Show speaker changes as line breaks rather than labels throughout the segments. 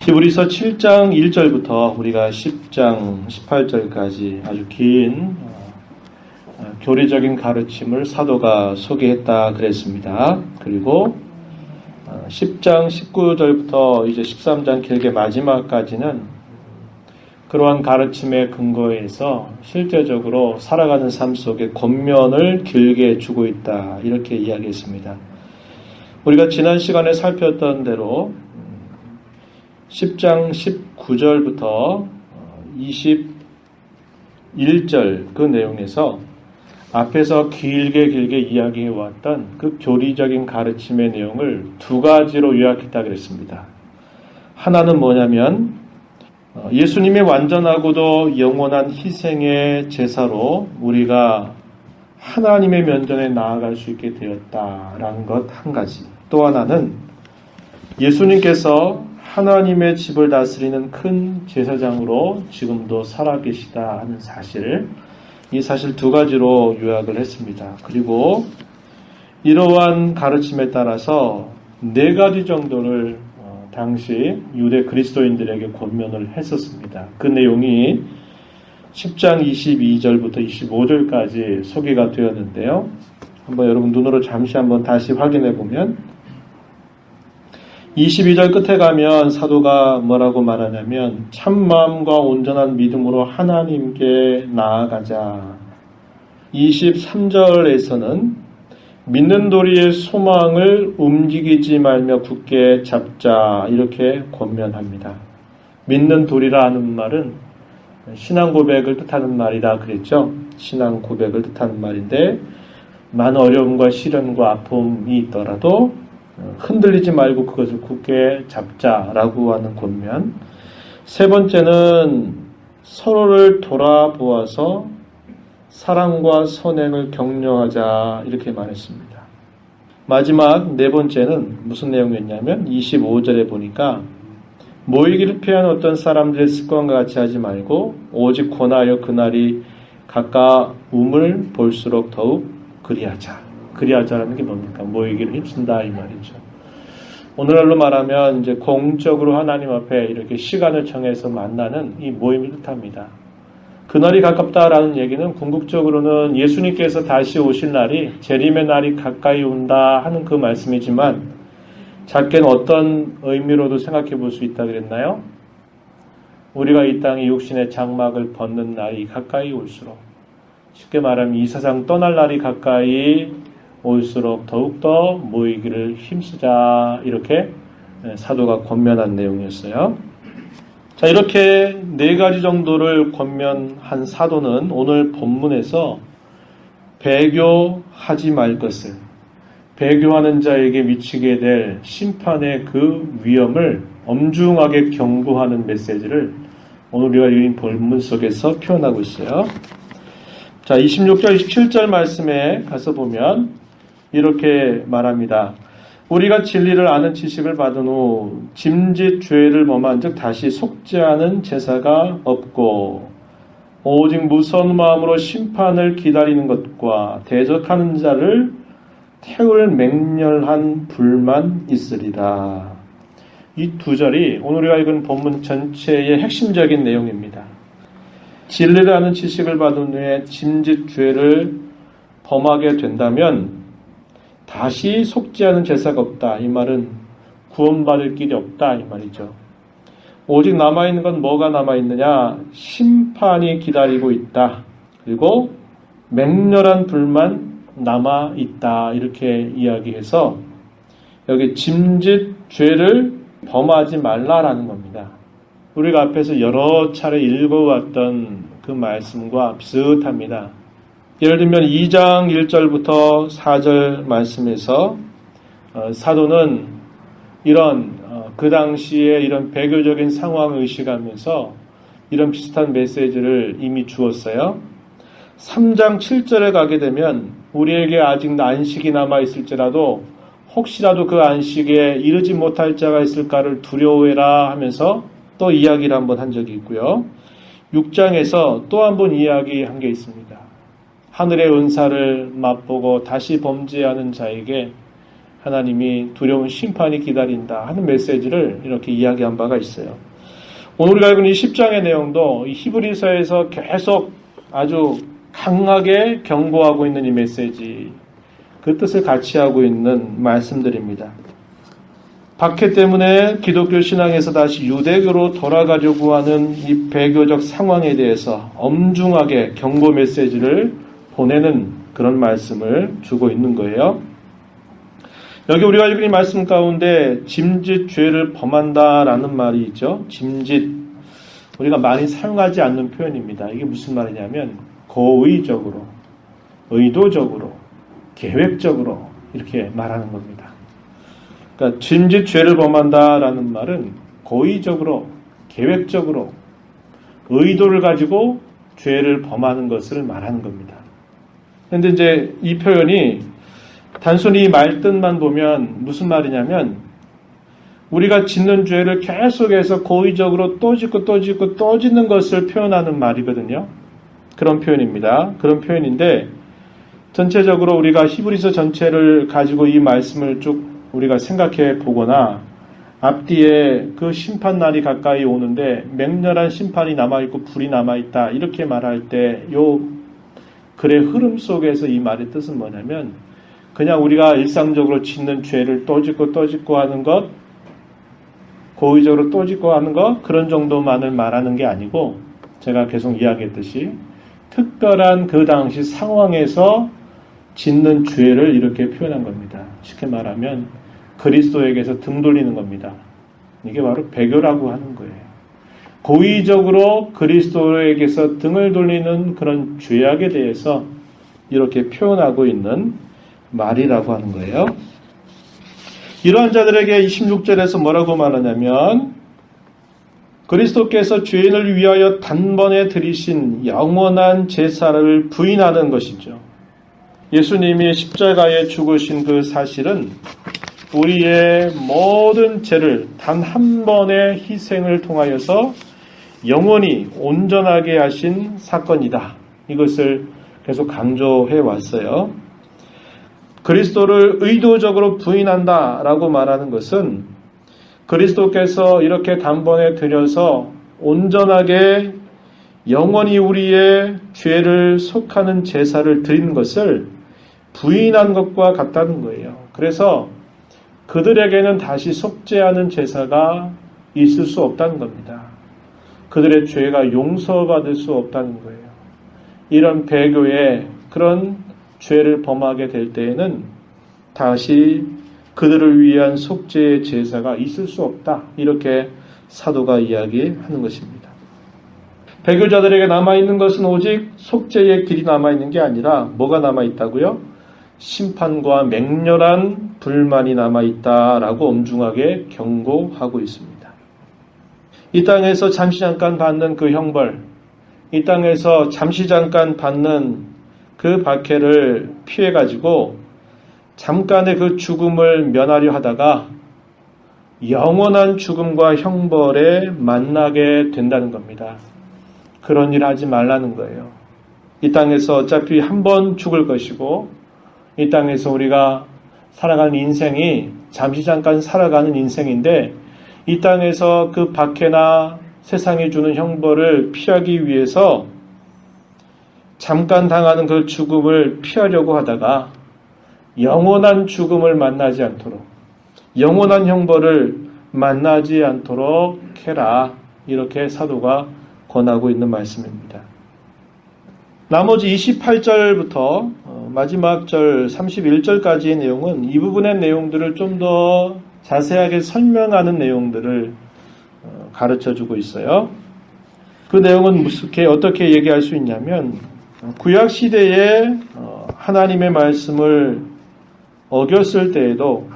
히브리서 7장 1절부터 우리가 10장 18절까지 아주 긴 교리적인 가르침을 사도가 소개했다 그랬습니다. 그리고 10장 19절부터 이제 13장 길게 마지막까지는 그러한 가르침의 근거에서 실제적으로 살아가는 삶 속에 권면을 길게 주고 있다, 이렇게 이야기했습니다. 우리가 지난 시간에 살폈던 대로 10장 19절부터 21절 그 내용에서 앞에서 길게 이야기해왔던 그 교리적인 가르침의 내용을 두 가지로 요약했다 그랬습니다. 하나는 뭐냐면 예수님의 완전하고도 영원한 희생의 제사로 우리가 하나님의 면전에 나아갈 수 있게 되었다라는 것 한 가지. 또 하나는 예수님께서 하나님의 집을 다스리는 큰 제사장으로 지금도 살아계시다 하는 사실, 이 사실 두 가지로 요약을 했습니다. 그리고 이러한 가르침에 따라서 네 가지 정도를 당시 유대 그리스도인들에게 권면을 했었습니다. 그 내용이 10장 22절부터 25절까지 소개가 되었는데요. 한번 여러분 눈으로 잠시 한번 다시 확인해 보면 22절 끝에 가면 사도가 뭐라고 말하냐면 참마음과 온전한 믿음으로 하나님께 나아가자. 23절에서는 믿는 도리의 소망을 움직이지 말며 굳게 잡자, 이렇게 권면합니다. 믿는 도리라 하는 말은 신앙 고백을 뜻하는 말이라 그랬죠. 신앙 고백을 뜻하는 말인데 많은 어려움과 시련과 아픔이 있더라도 흔들리지 말고 그것을 굳게 잡자라고 하는 권면. 세 번째는 서로를 돌아보아서 사랑과 선행을 격려하자, 이렇게 말했습니다. 마지막 네 번째는 무슨 내용이었냐면 25절에 보니까 모이기를 피하는 어떤 사람들의 습관과 같이 하지 말고 오직 권하여 그날이 가까움을 볼수록 더욱 그리하자. 그리하자라는 게 뭡니까? 모이기를 힘쓴다, 이 말이죠. 오늘날로 말하면 이제 공적으로 하나님 앞에 이렇게 시간을 정해서 만나는 이 모임을 뜻합니다. 그날이 가깝다라는 얘기는 궁극적으로는 예수님께서 다시 오실 날이, 재림의 날이 가까이 온다 하는 그 말씀이지만 작게는 어떤 의미로도 생각해 볼 수 있다 그랬나요? 우리가 이 땅의 육신의 장막을 벗는 날이 가까이 올수록, 쉽게 말하면 이 세상 떠날 날이 가까이 올수록 더욱더 모이기를 힘쓰자, 이렇게 사도가 권면한 내용이었어요. 자, 이렇게 네 가지 정도를 권면한 사도는 오늘 본문에서 배교하지 말 것을, 배교하는 자에게 미치게 될 심판의 그 위험을 엄중하게 경고하는 메시지를 오늘 우리가 읽은 본문 속에서 표현하고 있어요. 자, 26절, 27절 말씀에 가서 보면 이렇게 말합니다. 우리가 진리를 아는 지식을 받은 후 짐짓 죄를 범한 즉 다시 속죄하는 제사가 없고 오직 무서운 마음으로 심판을 기다리는 것과 대적하는 자를 태울 맹렬한 불만 있으리라. 이 두 절이 오늘 우리가 읽은 본문 전체의 핵심적인 내용입니다. 진리를 아는 지식을 받은 후에 짐짓 죄를 범하게 된다면 다시 속죄하는 제사가 없다. 이 말은 구원받을 길이 없다, 이 말이죠. 오직 남아있는 건 뭐가 남아있느냐? 심판이 기다리고 있다. 그리고 맹렬한 불만 남아있다. 이렇게 이야기해서 여기 짐짓 죄를 범하지 말라라는 겁니다. 우리가 앞에서 여러 차례 읽어왔던 그 말씀과 비슷합니다. 예를 들면 2장 1절부터 4절 말씀에서 사도는 이런 그 당시에 이런 배교적인 상황을 의식하면서 이런 비슷한 메시지를 이미 주었어요. 3장 7절에 가게 되면 우리에게 아직 안식이 남아있을지라도 혹시라도 그 안식에 이르지 못할 자가 있을까를 두려워해라 하면서 또 이야기를 한번 한 적이 있고요. 6장에서 또 한 번 이야기한 게 있습니다. 하늘의 은사를 맛보고 다시 범죄하는 자에게 하나님이 두려운 심판이 기다린다 하는 메시지를 이렇게 이야기한 바가 있어요. 오늘 우리가 알고 있는 이 10장의 내용도 이 히브리서에서 계속 아주 강하게 경고하고 있는 이 메시지, 그 뜻을 같이 하고 있는 말씀들입니다. 박해 때문에 기독교 신앙에서 다시 유대교로 돌아가려고 하는 이 배교적 상황에 대해서 엄중하게 경고 메시지를 보내는 그런 말씀을 주고 있는 거예요. 여기 우리가 읽은 이 말씀 가운데 짐짓 죄를 범한다라는 말이 있죠. 짐짓, 우리가 많이 사용하지 않는 표현입니다. 이게 무슨 말이냐면 고의적으로, 의도적으로, 계획적으로 이렇게 말하는 겁니다. 그러니까 짐짓 죄를 범한다라는 말은 고의적으로, 계획적으로, 의도를 가지고 죄를 범하는 것을 말하는 겁니다. 그런데 이제 이 표현이 단순히 말뜻만 보면 무슨 말이냐면 우리가 짓는 죄를 계속해서 고의적으로 또 짓고 또 짓고 또 짓는 것을 표현하는 말이거든요. 그런 표현입니다. 그런 표현인데 전체적으로 우리가 히브리서 전체를 가지고 이 말씀을 쭉 우리가 생각해 보거나 앞뒤에 그 심판날이 가까이 오는데 맹렬한 심판이 남아있고 불이 남아있다 이렇게 말할 때 요 글의 흐름 속에서 이 말의 뜻은 뭐냐면 그냥 우리가 일상적으로 짓는 죄를 또 짓고 또 짓고 하는 것, 고의적으로 또 짓고 하는 것, 그런 정도만을 말하는 게 아니고 제가 계속 이야기했듯이 특별한 그 당시 상황에서 짓는 죄를 이렇게 표현한 겁니다. 쉽게 말하면 그리스도에게서 등 돌리는 겁니다. 이게 바로 배교라고 하는 거예요. 고의적으로 그리스도에게서 등을 돌리는 그런 죄악에 대해서 이렇게 표현하고 있는 말이라고 하는 거예요. 이러한 자들에게 26절에서 뭐라고 말하냐면 그리스도께서 죄인을 위하여 단번에 드리신 영원한 제사를 부인하는 것이죠. 예수님이 십자가에 죽으신 그 사실은 우리의 모든 죄를 단 한 번의 희생을 통하여서 영원히 온전하게 하신 사건이다. 이것을 계속 강조해 왔어요. 그리스도를 의도적으로 부인한다라고 말하는 것은 그리스도께서 이렇게 단번에 들여서 온전하게 영원히 우리의 죄를 속하는 제사를 드리는 것을 부인한 것과 같다는 거예요. 그래서 그들에게는 다시 속죄하는 제사가 있을 수 없다는 겁니다. 그들의 죄가 용서받을 수 없다는 거예요. 이런 배교의 그런 죄를 범하게 될 때에는 다시 그들을 위한 속죄의 제사가 있을 수 없다. 이렇게 사도가 이야기하는 것입니다. 배교자들에게 남아있는 것은 오직 속죄의 길이 남아있는 게 아니라 뭐가 남아있다고요? 심판과 맹렬한 불만이 남아있다라고 엄중하게 경고하고 있습니다. 이 땅에서 잠시 잠깐 받는 그 형벌, 이 땅에서 잠시 잠깐 받는 그 박해를 피해가지고 잠깐의 그 죽음을 면하려 하다가 영원한 죽음과 형벌에 만나게 된다는 겁니다. 그런 일 하지 말라는 거예요. 이 땅에서 어차피 한 번 죽을 것이고 이 땅에서 우리가 살아가는 인생이 잠시 잠깐 살아가는 인생인데 이 땅에서 그 박해나 세상이 주는 형벌을 피하기 위해서 잠깐 당하는 그 죽음을 피하려고 하다가 영원한 죽음을 만나지 않도록 영원한 형벌을 만나지 않도록 해라. 이렇게 사도가 권하고 있는 말씀입니다. 나머지 28절부터 마지막 절 31절까지의 내용은 이 부분의 내용들을 좀 더 자세하게 설명하는 내용들을 가르쳐주고 있어요. 그 내용은 어떻게 얘기할 수 있냐면 구약 시대에 하나님의 말씀을 어겼을 때에도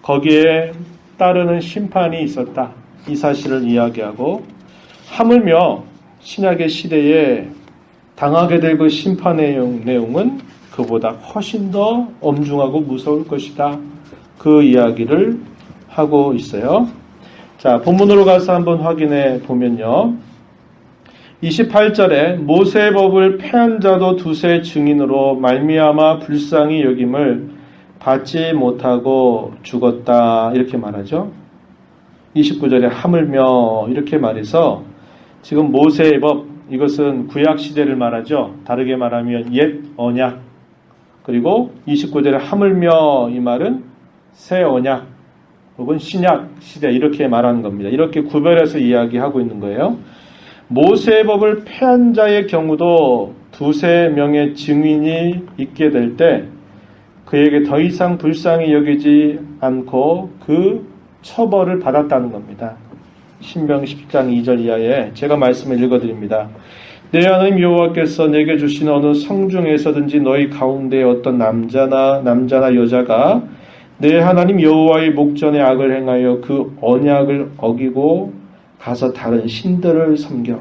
거기에 따르는 심판이 있었다. 이 사실을 이야기하고 하물며 신약의 시대에 당하게 될 그 심판의 내용은 그보다 훨씬 더 엄중하고 무서울 것이다. 그 이야기를 하고 있어요. 자, 본문으로 가서 한번 확인해 보면요. 28절에 모세의 법을 폐한 자도 두세 증인으로 말미암아 불쌍히 여김을 받지 못하고 죽었다 이렇게 말하죠. 29절에 하물며 이렇게 말해서 지금 모세의 법, 이것은 구약 시대를 말하죠. 다르게 말하면 옛 언약, 그리고 29절에 하물며 이 말은 새 언약 혹은 신약 시대 이렇게 말하는 겁니다. 이렇게 구별해서 이야기하고 있는 거예요. 모세의 법을 폐한 자의 경우도 두세 명의 증인이 있게 될 때 그에게 더 이상 불쌍히 여기지 않고 그 처벌을 받았다는 겁니다. 신명 10장 2절 이하에 제가 말씀을 읽어드립니다. 내 하나님 여호와께서 내게 주신 어느 성중에서든지 너희 가운데 어떤 남자나 여자가 내 하나님 여호와의 목전에 악을 행하여 그 언약을 어기고 가서 다른 신들을 섬겨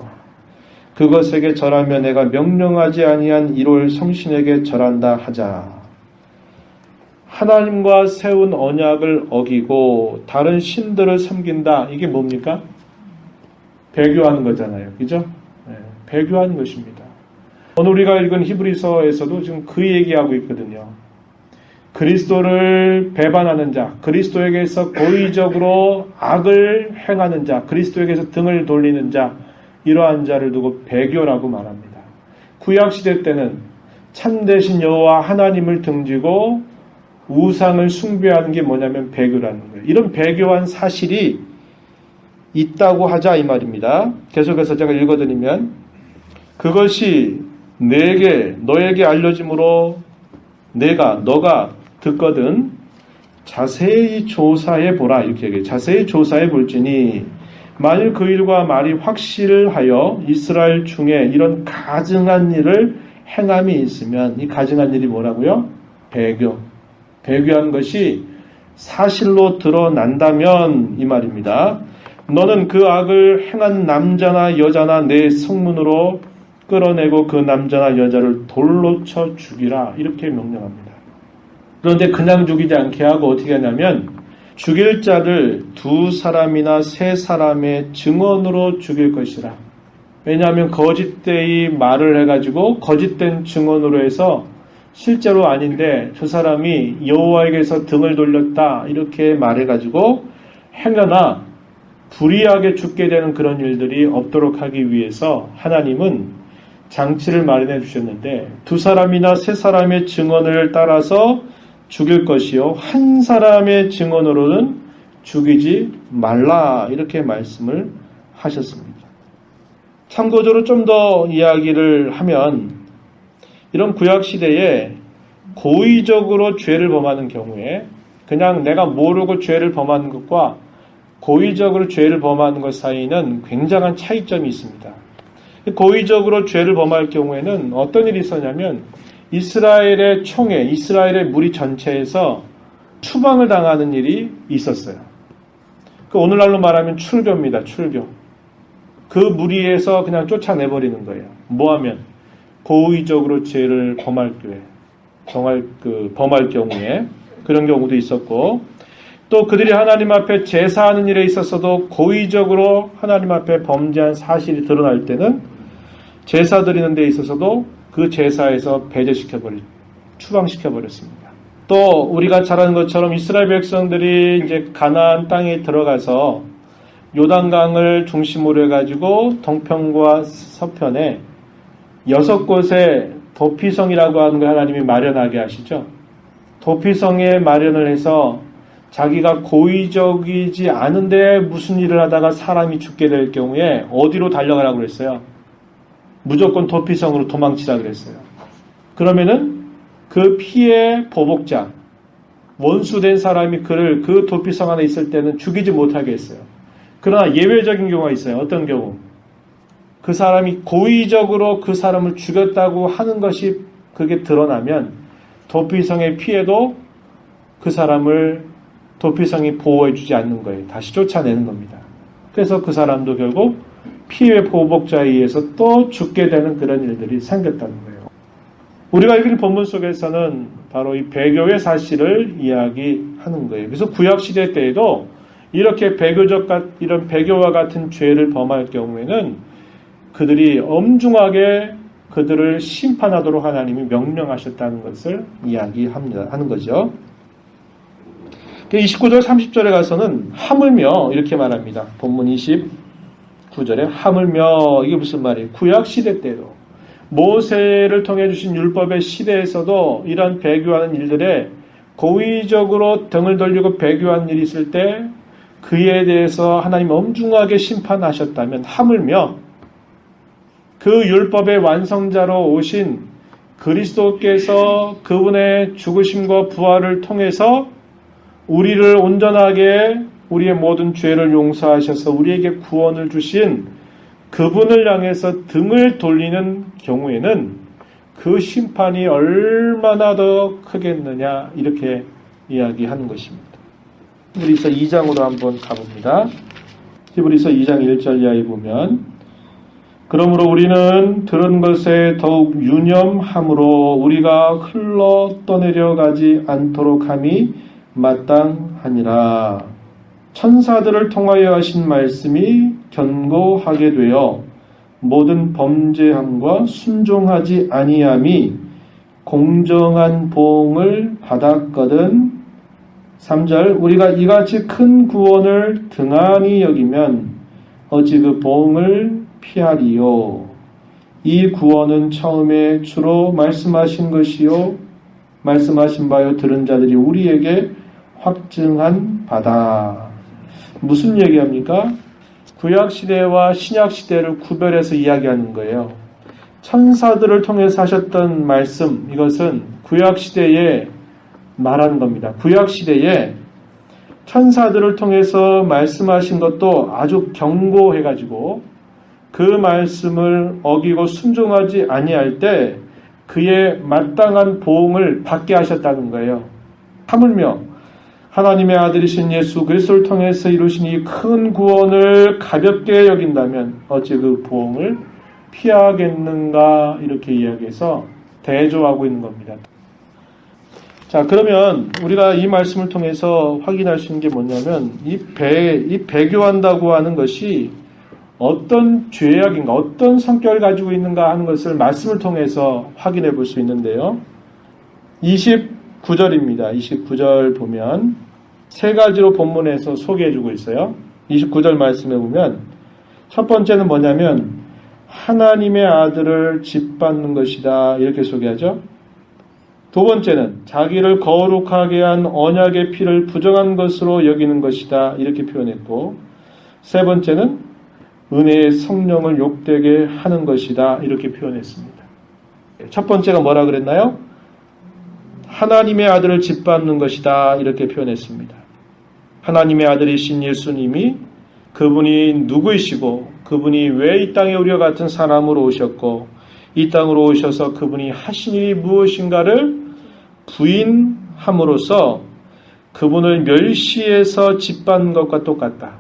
그것에게 절하며 내가 명령하지 아니한 이롤 성신에게 절한다 하자. 하나님과 세운 언약을 어기고 다른 신들을 섬긴다. 이게 뭡니까? 배교하는 거잖아요. 그죠? 네, 배교하는 것입니다. 오늘 우리가 읽은 히브리서에서도 지금 그 얘기하고 있거든요. 그리스도를 배반하는 자, 그리스도에게서 고의적으로 악을 행하는 자, 그리스도에게서 등을 돌리는 자, 이러한 자를 두고 배교라고 말합니다. 구약시대 때는 참되신 여호와 하나님을 등지고 우상을 숭배하는 게 뭐냐면 배교라는 거예요. 이런 배교한 사실이 있다고 하자 이 말입니다. 계속해서 제가 읽어드리면 그것이 너에게 알려짐으로 너가 듣거든 자세히 조사해 보라 이렇게 얘기해요. 자세히 조사해 볼지니 만일 그 일과 말이 확실하여 이스라엘 중에 이런 가증한 일을 행함이 있으면 이 가증한 일이 뭐라고요? 배교한 것이 사실로 드러난다면 이 말입니다. 너는 그 악을 행한 남자나 여자나 내 성문으로 끌어내고 그 남자나 여자를 돌로 쳐 죽이라 이렇게 명령합니다. 그런데 그냥 죽이지 않게 하고 어떻게 하냐면 죽일 자를 2사람이나 3사람의 증언으로 죽일 것이라. 왜냐하면 거짓되이 말을 해가지고 거짓된 증언으로 해서 실제로 아닌데 저 사람이 여호와에게서 등을 돌렸다 이렇게 말해가지고 행여나 불의하게 죽게 되는 그런 일들이 없도록 하기 위해서 하나님은 장치를 마련해 주셨는데 2사람이나 3사람의 증언을 따라서 죽일 것이요 한 사람의 증언으로는 죽이지 말라 이렇게 말씀을 하셨습니다. 참고적으로 좀 더 이야기를 하면 이런 구약시대에 고의적으로 죄를 범하는 경우에 그냥 내가 모르고 죄를 범하는 것과 고의적으로 죄를 범하는 것 사이에는 굉장한 차이점이 있습니다. 고의적으로 죄를 범할 경우에는 어떤 일이 있었냐면 이스라엘의 무리 전체에서 추방을 당하는 일이 있었어요. 오늘날로 말하면 출교입니다. 출교. 그 무리에서 그냥 쫓아내버리는 거예요. 뭐하면 고의적으로 죄를 범할 경우에 그런 경우도 있었고 또 그들이 하나님 앞에 제사하는 일에 있어서도 고의적으로 하나님 앞에 범죄한 사실이 드러날 때는 제사 드리는 데 있어서도 그 제사에서 추방시켜버렸습니다. 또 우리가 잘 아는 것처럼 이스라엘 백성들이 이제 가나안 땅에 들어가서 요단강을 중심으로 해가지고 동편과 서편에 6곳에 도피성이라고 하는 걸 하나님이 마련하게 하시죠. 도피성에 마련을 해서 자기가 고의적이지 않은데 무슨 일을 하다가 사람이 죽게 될 경우에 어디로 달려가라고 그랬어요? 무조건 도피성으로 도망치라 그랬어요. 그러면은 그 피해 보복자, 원수된 사람이 그를 그 도피성 안에 있을 때는 죽이지 못하게 했어요. 그러나 예외적인 경우가 있어요. 어떤 경우? 그 사람이 고의적으로 그 사람을 죽였다고 하는 것이 그게 드러나면 도피성의 피해도 그 사람을 도피성이 보호해주지 않는 거예요. 다시 쫓아내는 겁니다. 그래서 그 사람도 결국 피해 보복자에 의해서 또 죽게 되는 그런 일들이 생겼다는 거예요. 우리가 읽은 본문 속에서는 바로 이 배교의 사실을 이야기하는 거예요. 그래서 구약시대 때에도 이렇게 이런 배교와 같은 죄를 범할 경우에는 그들이 엄중하게 그들을 심판하도록 하나님이 명령하셨다는 것을 이야기하는 거죠. 29절 30절에 가서는 하물며 이렇게 말합니다. 본문 29절에 하물며, 이게 무슨 말이에요? 구약 시대 때도 모세를 통해 주신 율법의 시대에서도 이런 배교하는 일들에 고의적으로 등을 돌리고 배교하는 일이 있을 때 그에 대해서 하나님 엄중하게 심판하셨다면, 하물며 그 율법의 완성자로 오신 그리스도께서 그분의 죽으심과 부활을 통해서 우리를 온전하게 우리의 모든 죄를 용서하셔서 우리에게 구원을 주신 그분을 향해서 등을 돌리는 경우에는 그 심판이 얼마나 더 크겠느냐, 이렇게 이야기하는 것입니다. 히브리서 2장으로 한번 가봅니다. 히브리서 2장 1절 이하에 보면, 그러므로 우리는 들은 것에 더욱 유념함으로 우리가 흘러 떠내려 가지 않도록 함이 마땅하니라. 천사들을 통하여 하신 말씀이 견고하게 되어 모든 범죄함과 순종하지 아니함이 공정한 보응을 받았거든. 3절, 우리가 이같이 큰 구원을 등한히 여기면 어찌 그 보응을 피하리요. 이 구원은 처음에 주로 말씀하신 것이요 말씀하신 바요 들은 자들이 우리에게 확증한 바다. 무슨 얘기합니까? 구약시대와 신약시대를 구별해서 이야기하는 거예요. 천사들을 통해서 하셨던 말씀, 이것은 구약시대에 말하는 겁니다. 구약시대에 천사들을 통해서 말씀하신 것도 아주 경고해가지고 그 말씀을 어기고 순종하지 아니할 때 그의 마땅한 보응을 받게 하셨다는 거예요. 하물며 하나님의 아들이신 예수 그리스도를 통해서 이루신 이 큰 구원을 가볍게 여긴다면 어찌 그 보응을 피하겠는가, 이렇게 이야기해서 대조하고 있는 겁니다. 자, 그러면 우리가 이 말씀을 통해서 확인할 수 있는 게 뭐냐면 이 배교한다고 하는 것이 어떤 죄악인가, 어떤 성격을 가지고 있는가 하는 것을 말씀을 통해서 확인해 볼 수 있는데요. 29절입니다. 29절 보면 세 가지로 본문에서 소개해 주고 있어요. 29절 말씀에 보면 첫 번째는 뭐냐면 하나님의 아들을 짓밟는 것이다, 이렇게 소개하죠. 두 번째는 자기를 거룩하게 한 언약의 피를 부정한 것으로 여기는 것이다, 이렇게 표현했고, 세 번째는 은혜의 성령을 욕되게 하는 것이다, 이렇게 표현했습니다. 첫 번째가 뭐라 그랬나요? 하나님의 아들을 짓밟는 것이다, 이렇게 표현했습니다. 하나님의 아들이신 예수님이 그분이 누구이시고 그분이 왜 이 땅에 우리와 같은 사람으로 오셨고 이 땅으로 오셔서 그분이 하신 일이 무엇인가를 부인함으로써 그분을 멸시해서 짓밟는 것과 똑같다.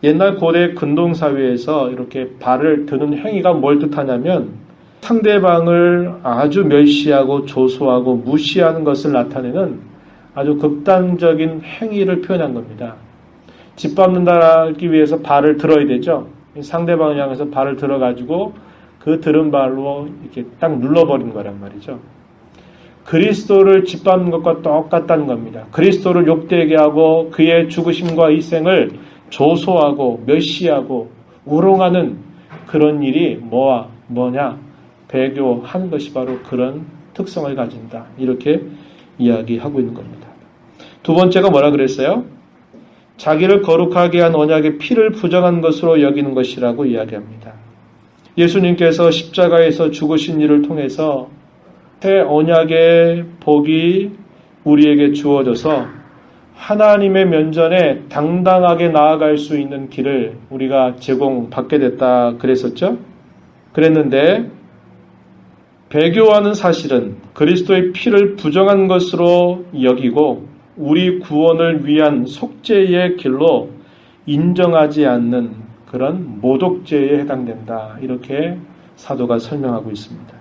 옛날 고대 근동사회에서 이렇게 발을 드는 행위가 뭘 뜻하냐면 상대방을 아주 멸시하고 조소하고 무시하는 것을 나타내는 아주 극단적인 행위를 표현한 겁니다. 짓밟는다 하기 위해서 발을 들어야 되죠. 상대방을 향해서 발을 들어가지고 그 들은 발로 이렇게 딱 눌러버리는 거란 말이죠. 그리스도를 짓밟는 것과 똑같다는 겁니다. 그리스도를 욕되게 하고 그의 죽으심과 희생을 조소하고 멸시하고 우롱하는 그런 일이 뭐냐? 배교하는 것이 바로 그런 특성을 가진다. 이렇게 이야기하고 있는 겁니다. 두 번째가 뭐라 그랬어요? 자기를 거룩하게 한 언약의 피를 부정한 것으로 여기는 것이라고 이야기합니다. 예수님께서 십자가에서 죽으신 일을 통해서 새 언약의 복이 우리에게 주어져서 하나님의 면전에 당당하게 나아갈 수 있는 길을 우리가 제공받게 됐다 그랬었죠? 그랬는데 배교하는 사실은 그리스도의 피를 부정한 것으로 여기고 우리 구원을 위한 속죄의 길로 인정하지 않는 그런 모독죄에 해당된다. 이렇게 사도가 설명하고 있습니다.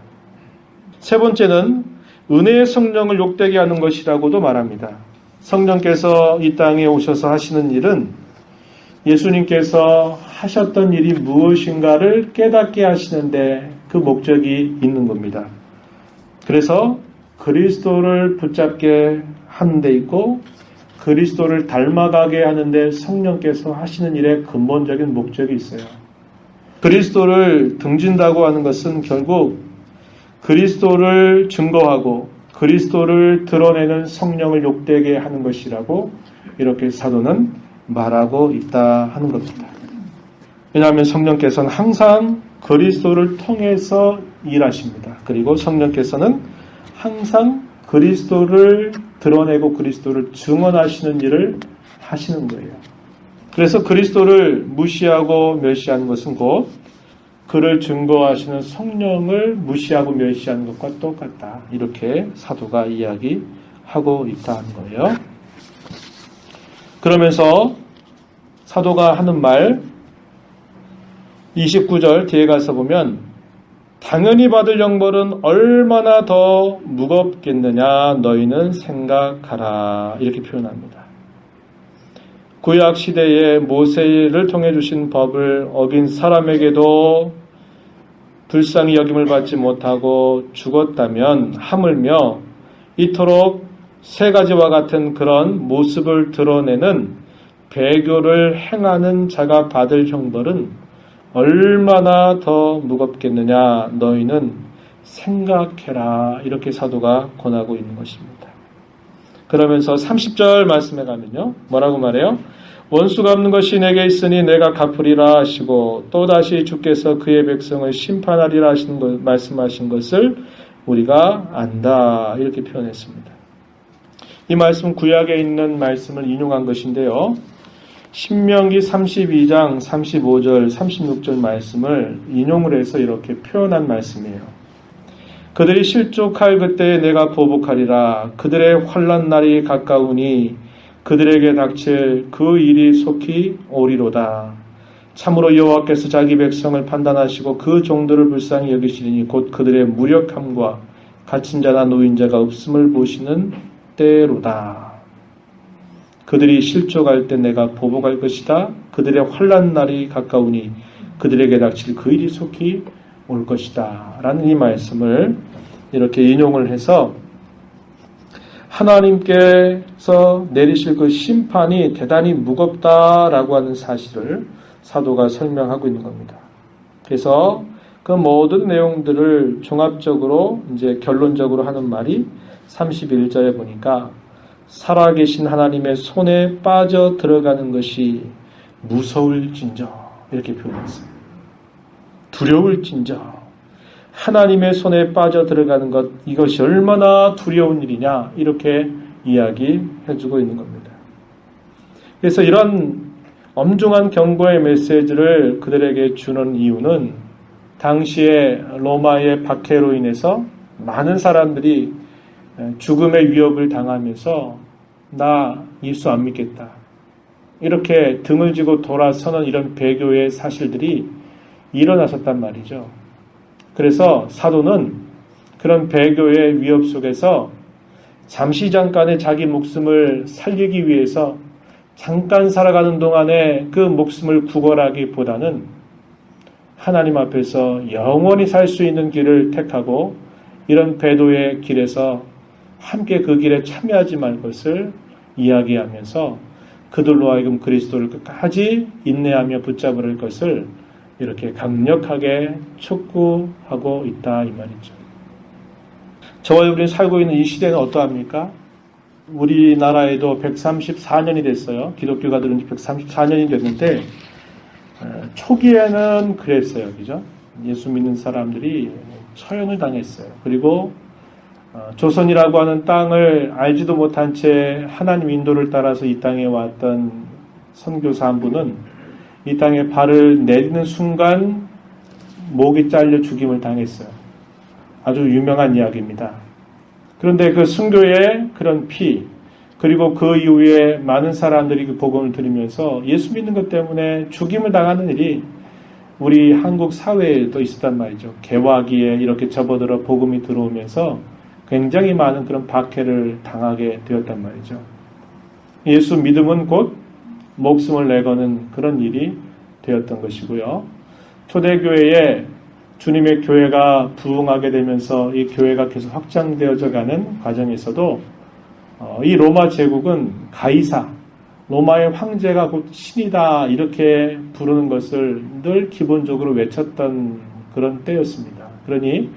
세 번째는 은혜의 성령을 욕되게 하는 것이라고도 말합니다. 성령께서 이 땅에 오셔서 하시는 일은 예수님께서 하셨던 일이 무엇인가를 깨닫게 하시는데 그 목적이 있는 겁니다. 그래서 그리스도를 붙잡게 하는 데 있고 그리스도를 닮아가게 하는데 성령께서 하시는 일에 근본적인 목적이 있어요. 그리스도를 등진다고 하는 것은 결국 그리스도를 증거하고 그리스도를 드러내는 성령을 욕되게 하는 것이라고 이렇게 사도는 말하고 있다 하는 겁니다. 왜냐하면 성령께서는 항상 그리스도를 통해서 일하십니다. 그리고 성령께서는 항상 그리스도를 드러내고 그리스도를 증언하시는 일을 하시는 거예요. 그래서 그리스도를 무시하고 멸시하는 것은 곧 그를 증거하시는 성령을 무시하고 멸시하는 것과 똑같다. 이렇게 사도가 이야기하고 있다는 거예요. 그러면서 사도가 하는 말 29절 뒤에 가서 보면 당연히 받을 형벌은 얼마나 더 무겁겠느냐 너희는 생각하라 이렇게 표현합니다. 구약 시대에 모세를 통해 주신 법을 어긴 사람에게도 불쌍히 여김을 받지 못하고 죽었다면 하물며 이토록 세 가지와 같은 그런 모습을 드러내는 배교를 행하는 자가 받을 형벌은 얼마나 더 무겁겠느냐 너희는 생각해라 이렇게 사도가 권하고 있는 것입니다. 그러면서 30절 말씀에 가면요 뭐라고 말해요? 원수 갚는 것이 내게 있으니 내가 갚으리라 하시고 또다시 주께서 그의 백성을 심판하리라 하시는 말씀하신 것을 우리가 안다 이렇게 표현했습니다. 이 말씀은 구약에 있는 말씀을 인용한 것인데요. 신명기 32장 35절 36절 말씀을 인용을 해서 이렇게 표현한 말씀이에요. 그들이 실족할 그때에 내가 보복하리라. 그들의 환난 날이 가까우니 그들에게 닥칠 그 일이 속히 오리로다. 참으로 여호와께서 자기 백성을 판단하시고 그 종들을 불쌍히 여기시리니 곧 그들의 무력함과 갇힌 자나 노인자가 없음을 보시는 때로다. 그들이 실족할 때 내가 보복할 것이다. 그들의 환난 날이 가까우니 그들에게 닥칠 그 일이 속히 올 것이다. 라는 이 말씀을 이렇게 인용을 해서 하나님께서 내리실 그 심판이 대단히 무겁다라고 하는 사실을 사도가 설명하고 있는 겁니다. 그래서 그 모든 내용들을 종합적으로 이제 결론적으로 하는 말이 31절에 보니까 살아계신 하나님의 손에 빠져 들어가는 것이 무서울진저 이렇게 표현했어요. 두려울진저 하나님의 손에 빠져 들어가는 것 이것이 얼마나 두려운 일이냐 이렇게 이야기해주고 있는 겁니다. 그래서 이런 엄중한 경고의 메시지를 그들에게 주는 이유는 당시에 로마의 박해로 인해서 많은 사람들이 죽음의 위협을 당하면서 나 예수 안 믿겠다 이렇게 등을 지고 돌아서는 이런 배교의 사실들이 일어났었단 말이죠. 그래서 사도는 그런 배교의 위협 속에서 잠시 잠깐의 자기 목숨을 살리기 위해서 잠깐 살아가는 동안에 그 목숨을 구걸하기보다는 하나님 앞에서 영원히 살 수 있는 길을 택하고 이런 배도의 길에서 함께 그 길에 참여하지 말 것을 이야기하면서 그들로 하여금 그리스도를 끝까지 인내하며 붙잡을 것을 이렇게 강력하게 촉구하고 있다 이 말이죠. 저와 우리는 살고 있는 이 시대는 어떠합니까? 우리나라에도 134년이 됐어요. 기독교가 들은 지 134년이 됐는데 초기에는 그랬어요. 그죠? 예수 믿는 사람들이 처형을 당했어요. 그리고 조선이라고 하는 땅을 알지도 못한 채 하나님 인도를 따라서 이 땅에 왔던 선교사 한 분은 이 땅에 발을 내딛는 순간 목이 잘려 죽임을 당했어요. 아주 유명한 이야기입니다. 그런데 그 순교의 그런 피 그리고 그 이후에 많은 사람들이 그 복음을 들으면서 예수 믿는 것 때문에 죽임을 당하는 일이 우리 한국 사회에도 있었단 말이죠. 개화기에 이렇게 접어들어 복음이 들어오면서 굉장히 많은 그런 박해를 당하게 되었단 말이죠. 예수 믿음은 곧 목숨을 내거는 그런 일이 되었던 것이고요. 초대교회에 주님의 교회가 부흥하게 되면서 이 교회가 계속 확장되어져 가는 과정에서도 이 로마 제국은 가이사, 로마의 황제가 곧 신이다 이렇게 부르는 것을 늘 기본적으로 외쳤던 그런 때였습니다. 그러니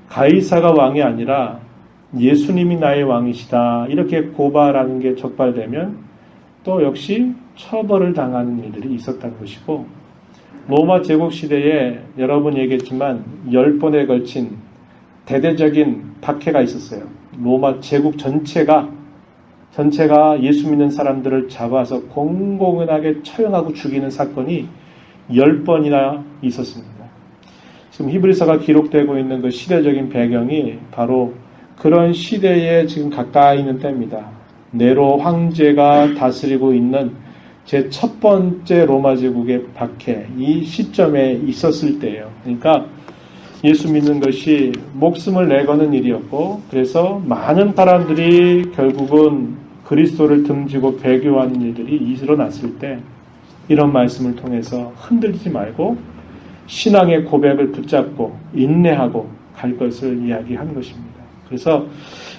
가이사가 왕이 아니라 예수님이 나의 왕이시다 이렇게 고발하는 게 적발되면 또 역시 처벌을 당하는 일들이 있었다는 것이고, 로마 제국 시대에 여러분 얘기했지만 10번에 걸친 대대적인 박해가 있었어요. 로마 제국 전체가 예수 믿는 사람들을 잡아서 공공연하게 처형하고 죽이는 사건이 10번이나 있었습니다. 지금 히브리서가 기록되고 있는 그 시대적인 배경이 바로 그런 시대에 지금 가까이 있는 때입니다. 네로 황제가 다스리고 있는 제 첫 번째 로마 제국의 박해, 이 시점에 있었을 때예요. 그러니까 예수 믿는 것이 목숨을 내거는 일이었고, 그래서 많은 사람들이 결국은 그리스도를 등지고 배교하는 일들이 일어났을 때 이런 말씀을 통해서 흔들리지 말고 신앙의 고백을 붙잡고 인내하고 갈 것을 이야기한 것입니다. 그래서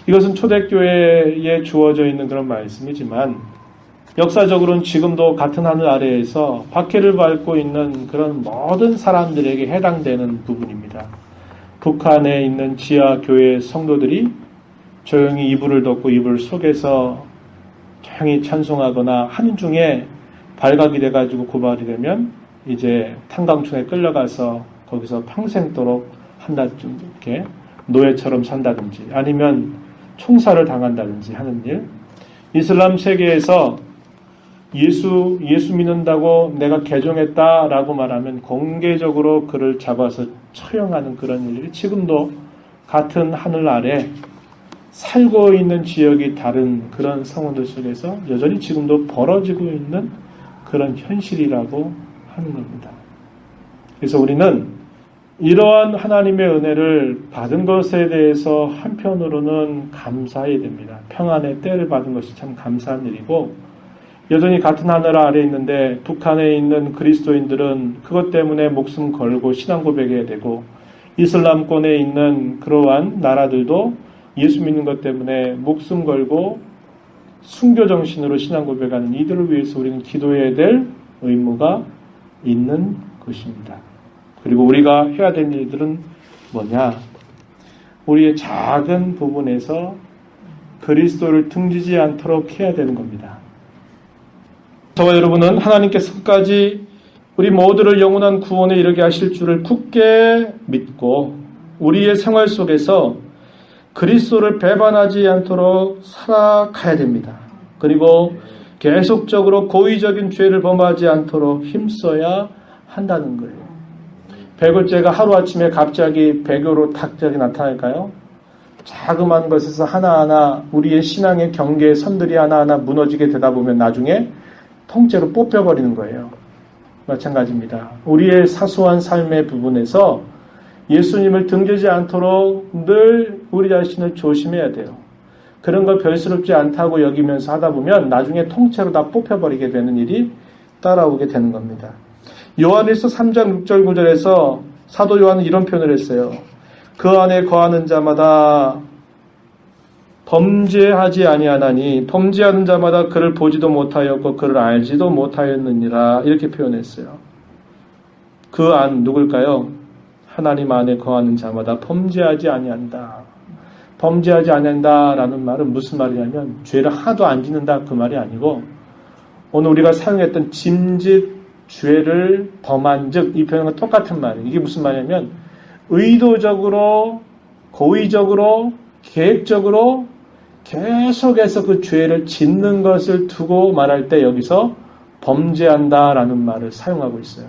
이것은 초대교회에 주어져 있는 그런 말씀이지만 역사적으로는 지금도 같은 하늘 아래에서 박해를 받고 있는 그런 모든 사람들에게 해당되는 부분입니다. 북한에 있는 지하 교회 성도들이 조용히 이불을 덮고 이불 속에서 조용히 찬송하거나 하는 중에 발각이 돼가지고 고발이 되면 이제 탄광촌에 끌려가서 거기서 평생도록 한다든지 이렇게 노예처럼 산다든지 아니면 총살을 당한다든지 하는 일. 이슬람 세계에서 예수 믿는다고 내가 개종했다라고 말하면 공개적으로 그를 잡아서 처형하는 그런 일이 지금도 같은 하늘 아래 살고 있는 지역이 다른 그런 성원들 속에서 여전히 지금도 벌어지고 있는 그런 현실이라고 하는 겁니다. 그래서 우리는 이러한 하나님의 은혜를 받은 것에 대해서 한편으로는 감사해야 됩니다. 평안의 때를 받은 것이 참 감사한 일이고, 여전히 같은 하늘 아래 있는데 북한에 있는 그리스도인들은 그것 때문에 목숨 걸고 신앙 고백해야 되고, 이슬람권에 있는 그러한 나라들도 예수 믿는 것 때문에 목숨 걸고 순교 정신으로 신앙 고백하는 이들을 위해서 우리는 기도해야 될 의무가 있는 것입니다. 그리고 우리가 해야 될 일들은 뭐냐? 우리의 작은 부분에서 그리스도를 등지지 않도록 해야 되는 겁니다. 저와 여러분은 하나님께서 끝까지 우리 모두를 영원한 구원에 이르게 하실 줄을 굳게 믿고 우리의 생활 속에서 그리스도를 배반하지 않도록 살아가야 됩니다. 그리고 계속적으로 고의적인 죄를 범하지 않도록 힘써야 한다는 거예요. 배골죄가 하루아침에 갑자기 배교로 탁자기 나타날까요? 자그마한 것에서 하나하나 우리의 신앙의 경계의 선들이 하나하나 무너지게 되다 보면 나중에 통째로 뽑혀버리는 거예요. 마찬가지입니다. 우리의 사소한 삶의 부분에서 예수님을 등지지 않도록 늘 우리 자신을 조심해야 돼요. 그런 걸 별스럽지 않다고 여기면서 하다 보면 나중에 통째로 다 뽑혀버리게 되는 일이 따라오게 되는 겁니다. 요한일서 3장 6절 9절에서 사도 요한은 이런 표현을 했어요. 그 안에 거하는 자마다 범죄하지 아니하나니 범죄하는 자마다 그를 보지도 못하였고 그를 알지도 못하였느니라 이렇게 표현했어요. 그 안 누굴까요? 하나님 안에 거하는 자마다 범죄하지 아니한다. 범죄하지 아니한다라는 말은 무슨 말이냐면 죄를 하나도 안 짓는다 그 말이 아니고, 오늘 우리가 사용했던 짐짓 죄를 범한 즉 이 표현과 똑같은 말이에요. 이게 무슨 말이냐면 의도적으로 고의적으로 계획적으로 계속해서 그 죄를 짓는 것을 두고 말할 때 여기서 범죄한다라는 말을 사용하고 있어요.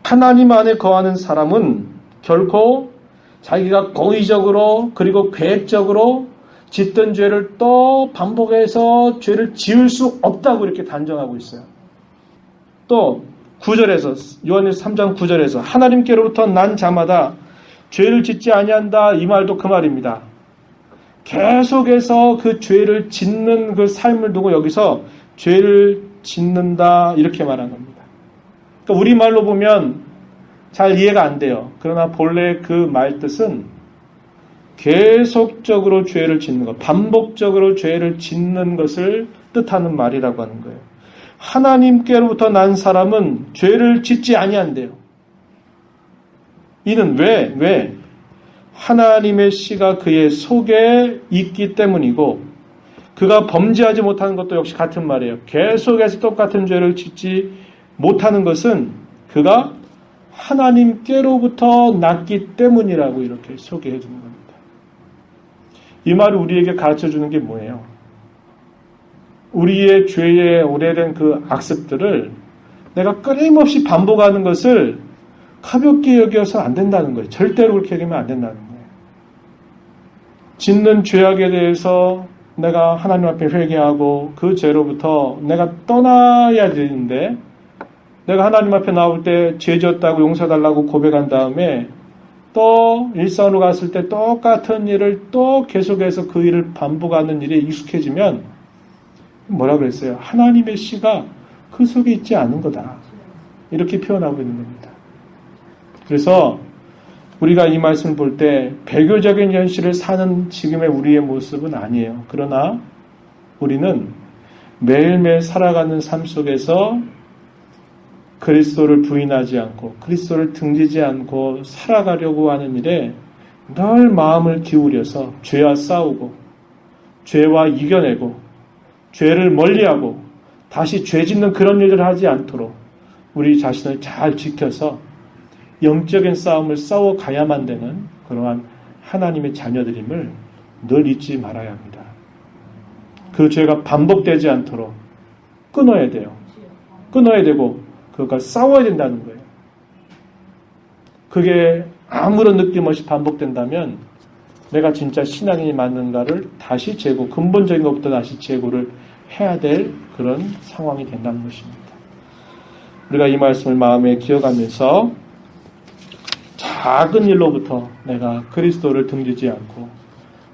하나님 안에 거하는 사람은 결코 자기가 고의적으로 그리고 계획적으로 짓던 죄를 또 반복해서 죄를 지을 수 없다고 이렇게 단정하고 있어요. 또 9절에서 요한일서 3장 9절에서 하나님께로부터 난 자마다 죄를 짓지 아니한다 이 말도 그 말입니다. 계속해서 그 죄를 짓는 그 삶을 두고 여기서 죄를 짓는다 이렇게 말한 겁니다. 그러니까 우리말로 보면 잘 이해가 안 돼요. 그러나 본래 그 말 뜻은 계속적으로 죄를 짓는 것, 반복적으로 죄를 짓는 것을 뜻하는 말이라고 하는 거예요. 하나님께로부터 난 사람은 죄를 짓지 아니한대요. 이는 왜? 하나님의 씨가 그의 속에 있기 때문이고, 그가 범죄하지 못하는 것도 역시 같은 말이에요. 계속해서 똑같은 죄를 짓지 못하는 것은 그가 하나님께로부터 났기 때문이라고 이렇게 소개해 주는 겁니다. 이 말이 우리에게 가르쳐 주는 게 뭐예요? 우리의 죄의 오래된 그 악습들을 내가 끊임없이 반복하는 것을 가볍게 여겨서 안 된다는 거예요. 절대로 그렇게 여기면 안 된다는 거예요. 짓는 죄악에 대해서 내가 하나님 앞에 회개하고 그 죄로부터 내가 떠나야 되는데, 내가 하나님 앞에 나올 때 죄 지었다고 용서달라고 고백한 다음에 또 일선으로 갔을 때 똑같은 일을 또 계속해서 그 일을 반복하는 일에 익숙해지면 뭐라 그랬어요? 하나님의 씨가 그 속에 있지 않은 거다. 이렇게 표현하고 있는 겁니다. 그래서 우리가 이 말씀을 볼 때 배교적인 현실을 사는 지금의 우리의 모습은 아니에요. 그러나 우리는 매일매일 살아가는 삶 속에서 그리스도를 부인하지 않고 그리스도를 등지지 않고 살아가려고 하는 일에 늘 마음을 기울여서 죄와 싸우고 죄와 이겨내고 죄를 멀리하고 다시 죄 짓는 그런 일을 하지 않도록 우리 자신을 잘 지켜서 영적인 싸움을 싸워가야만 되는 그러한 하나님의 자녀들임을 늘 잊지 말아야 합니다. 그 죄가 반복되지 않도록 끊어야 돼요. 끊어야 되고 그것과 싸워야 된다는 거예요. 그게 아무런 느낌 없이 반복된다면 내가 진짜 신앙인이 맞는가를 다시 재고, 근본적인 것부터 다시 재고를 해야 될 그런 상황이 된다는 것입니다. 우리가 이 말씀을 마음에 기억하면서 작은 일로부터 내가 그리스도를 등지지 않고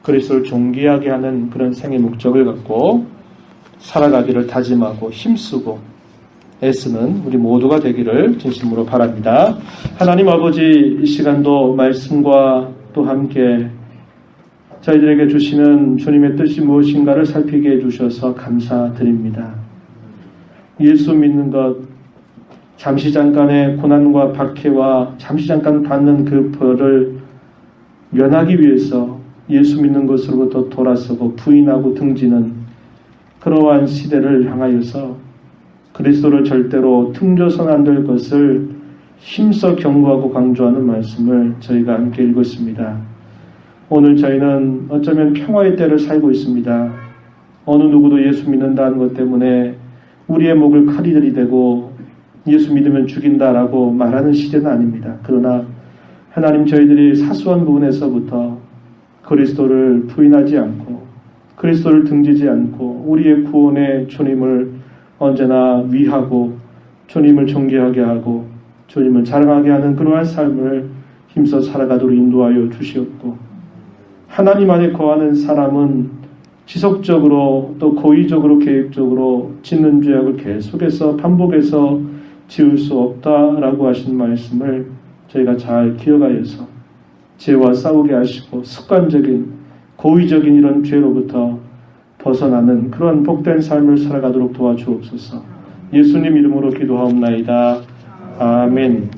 그리스도를 존귀하게 하는 그런 생의 목적을 갖고 살아가기를 다짐하고 힘쓰고 애쓰는 우리 모두가 되기를 진심으로 바랍니다. 하나님 아버지, 이 시간도 말씀과 또 함께 저희들에게 주시는 주님의 뜻이 무엇인가를 살피게 해주셔서 감사드립니다. 예수 믿는 것, 잠시 잠깐의 고난과 박해와 잠시 잠깐 받는 그 벌을 면하기 위해서 예수 믿는 것으로부터 돌아서고 부인하고 등지는 그러한 시대를 향하여서 그리스도를 절대로 틈줘서는 안 될 것을 힘써 경고하고 강조하는 말씀을 저희가 함께 읽었습니다. 오늘 저희는 어쩌면 평화의 때를 살고 있습니다. 어느 누구도 예수 믿는다는 것 때문에 우리의 목을 칼이 들이대고 예수 믿으면 죽인다라고 말하는 시대는 아닙니다. 그러나 하나님, 저희들이 사소한 부분에서부터 그리스도를 부인하지 않고 그리스도를 등지지 않고 우리의 구원의 주님을 언제나 위하고 주님을 존귀하게 하고 주님을 자랑하게 하는 그러한 삶을 힘써 살아가도록 인도하여 주시옵고, 하나님 안에 거하는 사람은 지속적으로 또 고의적으로 계획적으로 짓는 죄악을 계속해서 반복해서 지을 수 없다라고 하신 말씀을 저희가 잘 기억하여서 죄와 싸우게 하시고 습관적인 고의적인 이런 죄로부터 벗어나는 그런 복된 삶을 살아가도록 도와주옵소서. 예수님 이름으로 기도하옵나이다. 아멘.